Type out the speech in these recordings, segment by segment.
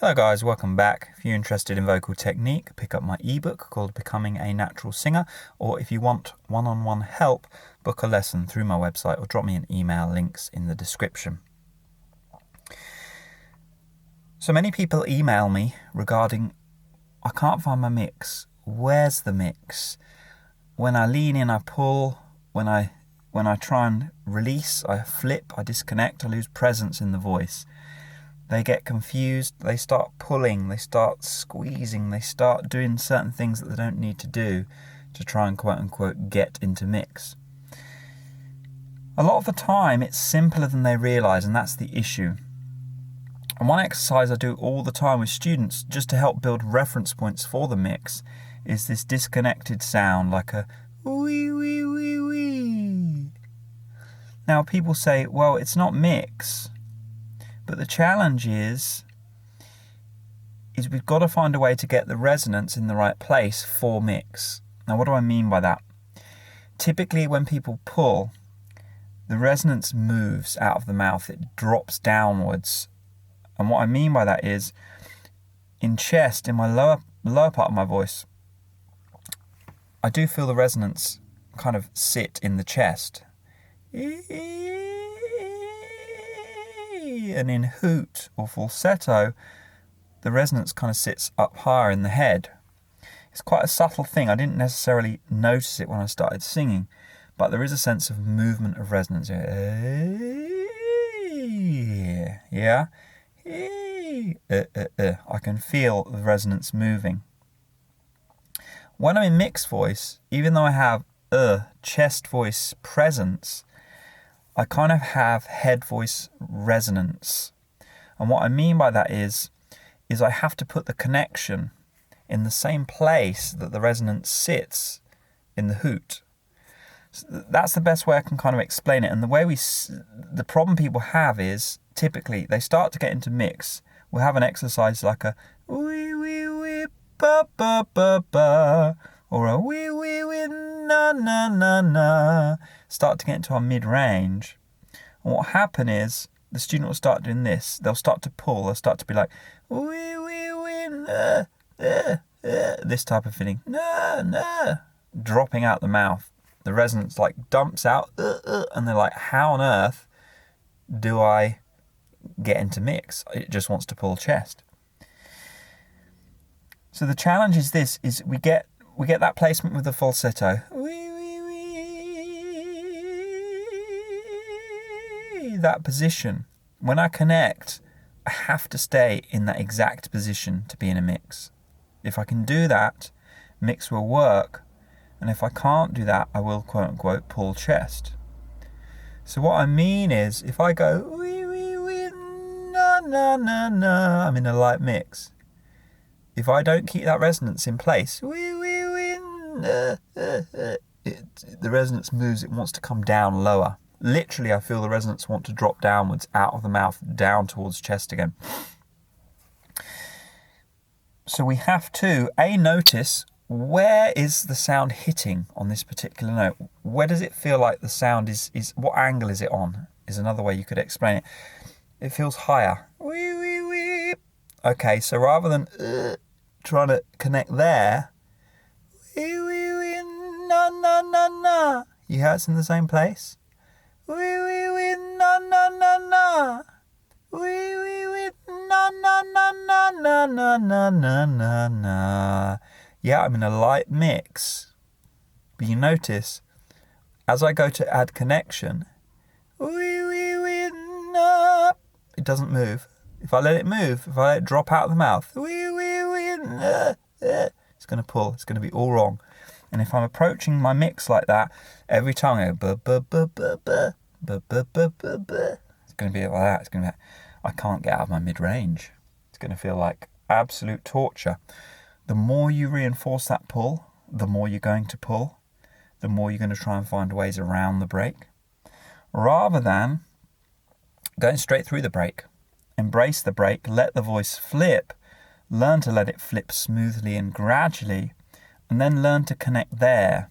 Hello guys, welcome back. If you're interested in vocal technique, pick up my ebook called Becoming a Natural Singer, or if you want one-on-one help, book a lesson through my website or drop me an email, links in the description. So many people email me regarding, I can't find my mix. Where's the mix? When I lean in, I pull. When I try and release, I flip, I disconnect, I lose presence in the voice. They get confused, they start pulling, they start squeezing, they start doing certain things that they don't need to do to try and quote-unquote get into mix. A lot of the time it's simpler than they realise, and that's the issue. And one exercise I do all the time with students, just to help build reference points for the mix, is this disconnected sound, like a wee wee wee wee. Now people say, well, it's not mix. But the challenge is we've got to find a way to get the resonance in the right place for mix. Now, what do I mean by that? Typically, when people pull, the resonance moves out of the mouth. It drops downwards. And what I mean by that is, in chest, in my lower part of my voice, I do feel the resonance kind of sit in the chest. And in hoot or falsetto, the resonance kind of sits up higher in the head. It's quite a subtle thing. I didn't necessarily notice it when I started singing, but there is a sense of movement of resonance. Yeah? I can feel the resonance moving. When I'm in mixed voice, even though I have chest voice presence, I kind of have head voice resonance. And what I mean by that is I have to put the connection in the same place that the resonance sits in the hoot. So that's the best way I can kind of explain it. And the problem people have is, typically, they start to get into mix. We'll have an exercise like a wee wee wee ba ba ba ba, or a wee wee wee na na na na. Start to get into our mid-range. And what will happen is the student will start doing this. They'll start to pull. They'll start to be like, wee, wee, wee, this type of feeling. Dropping out the mouth. The resonance like dumps out, and they're like, how on earth do I get into mix? It just wants to pull chest. So the challenge is this, is we get that placement with the falsetto. That position. When I connect, I have to stay in that exact position to be in a mix. If I can do that, mix will work. And if I can't do that, I will quote-unquote pull chest. So what I mean is, if I go wee wee wee na na na na, I'm in a light mix. If I don't keep that resonance in place, wee wee wee na, the resonance moves, it wants to come down lower. Literally, I feel the resonance want to drop downwards, out of the mouth, down towards chest again. So we have to, notice where is the sound hitting on this particular note? Where does it feel like the sound is what angle is it on? Is another way you could explain it. It feels higher. Wee, wee, wee. Okay, so rather than trying to connect there, wee, wee, wee, na, na, na, na. You hear it's in the same place? Wee wee wee na na na na. Wee wee wee na na na na na na na na na na. Yeah, I'm in a light mix. But you notice, as I go to add connection, wee wee wee na, it doesn't move. If I let it move, if I let it drop out of the mouth, wee wee wee na, it's going to pull. It's going to be all wrong. And if I'm approaching my mix like that, every time I go ba ba ba ba ba ba ba ba ba ba, it's going to be like that. It's going to be, I can't get out of my mid-range. It's going to feel like absolute torture. The more you reinforce that pull, the more you're going to pull, the more you're going to try and find ways around the break, rather than going straight through the break. Embrace the break, let the voice flip, learn to let it flip smoothly and gradually, and then learn to connect there.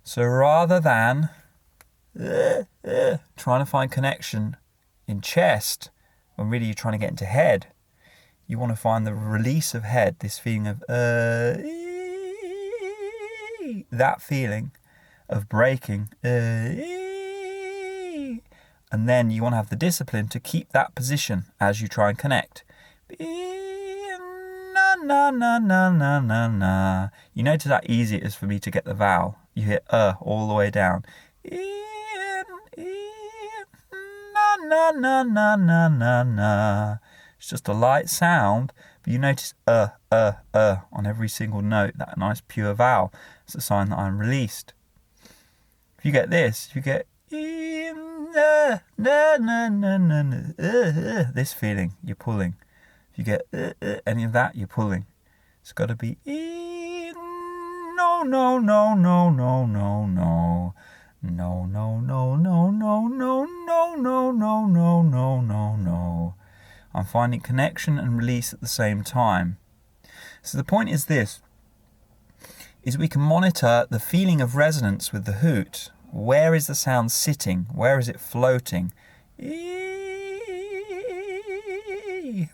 So rather than trying to find connection in chest, when really you're trying to get into head, You want to find the release of head, this feeling of that feeling of breaking, and then you want to have the discipline to keep that position as you try and connect. Na na na na na na na. You notice how easy it is for me to get the vowel. You hear all the way down. Na na na na na na. It's just a light sound, but you notice on every single note, that nice pure vowel. It's a sign that I'm released. If you get this, you get this feeling, you're pulling. If you get any of that, you're pulling. It's got to be no no no no no no no. No, no, no, no, no, no, no, no, no, no, no, no, no. I'm finding connection and release at the same time. So the point is this, is we can monitor the feeling of resonance with the hoot. Where is the sound sitting? Where is it floating?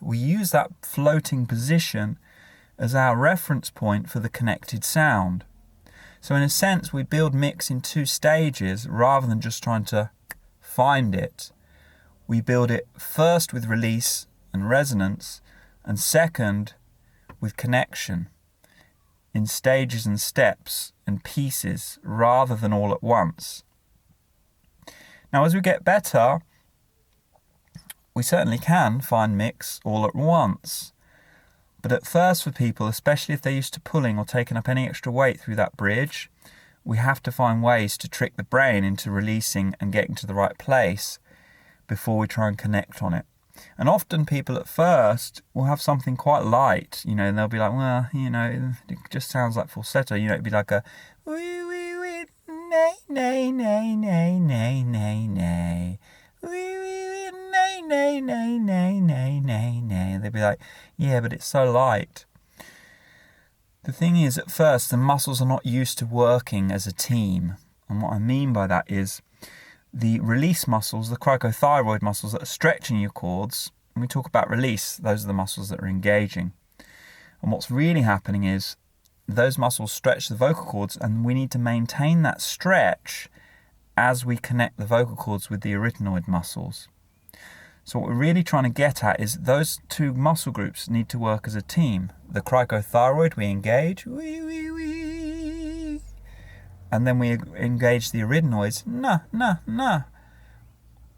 We use that floating position as our reference point for the connected sound. So in a sense, we build mix in two stages rather than just trying to find it. We build it first with release and resonance, and second with connection in stages and steps and pieces rather than all at once. Now, as we get better, we certainly can find mix all at once. But at first for people, especially if they're used to pulling or taking up any extra weight through that bridge, we have to find ways to trick the brain into releasing and getting to the right place before we try and connect on it. And often people at first will have something quite light, and they'll be like, well, it just sounds like falsetto. It'd be like a wee wee wee nay nay nay nay nay nay nay. Nay, nay, nay, nay, nay, nay, nay. They'd be like, yeah, but it's so light. The thing is, at first, the muscles are not used to working as a team. And what I mean by that is the release muscles, the cricothyroid muscles that are stretching your cords. When we talk about release, those are the muscles that are engaging. And what's really happening is those muscles stretch the vocal cords, and we need to maintain that stretch as we connect the vocal cords with the arytenoid muscles. So what we're really trying to get at is those two muscle groups need to work as a team. The cricothyroid, we engage, wee, wee, wee. And then we engage the arytenoids, na, na, na,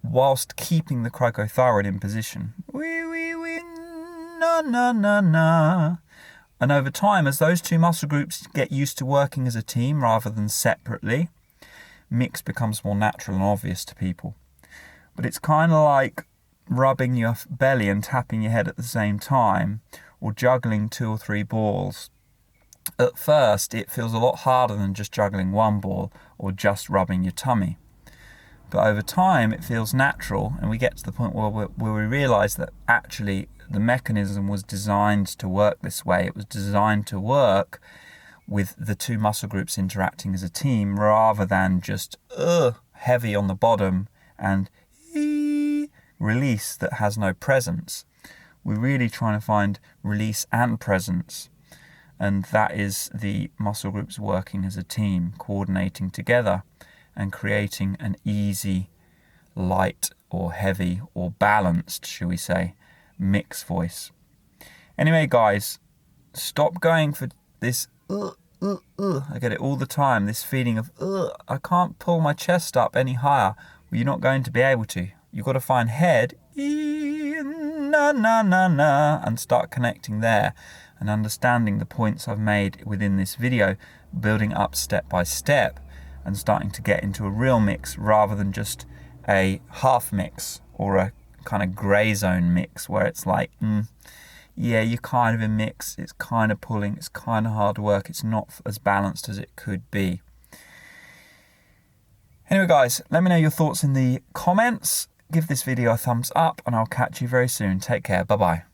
whilst keeping the cricothyroid in position. Wee, wee, wee, na, na, na, na. And over time, as those two muscle groups get used to working as a team rather than separately, mix becomes more natural and obvious to people. But it's kind of like rubbing your belly and tapping your head at the same time, or juggling 2 or 3 balls. At first, it feels a lot harder than just juggling one ball or just rubbing your tummy. But over time, it feels natural, and we get to the point where we realize that actually the mechanism was designed to work this way. It was designed to work with the two muscle groups interacting as a team rather than just heavy on the bottom and release that has no presence. We're really trying to find release and presence, and that is the muscle groups working as a team, coordinating together and creating an easy, light or heavy or balanced, shall we say, mix voice. Anyway, guys, stop going for this I get it all the time, this feeling of I can't pull my chest up any higher. Well, you're not going to be able to. You've got to find head, na na na na, and start connecting there and understanding the points I've made within this video, building up step by step and starting to get into a real mix rather than just a half mix or a kind of grey zone mix where it's like, yeah, you're kind of in mix, it's kind of pulling, it's kind of hard work, it's not as balanced as it could be. Anyway, guys, let me know your thoughts in the comments. Give this video a thumbs up, and I'll catch you very soon. Take care. Bye-bye.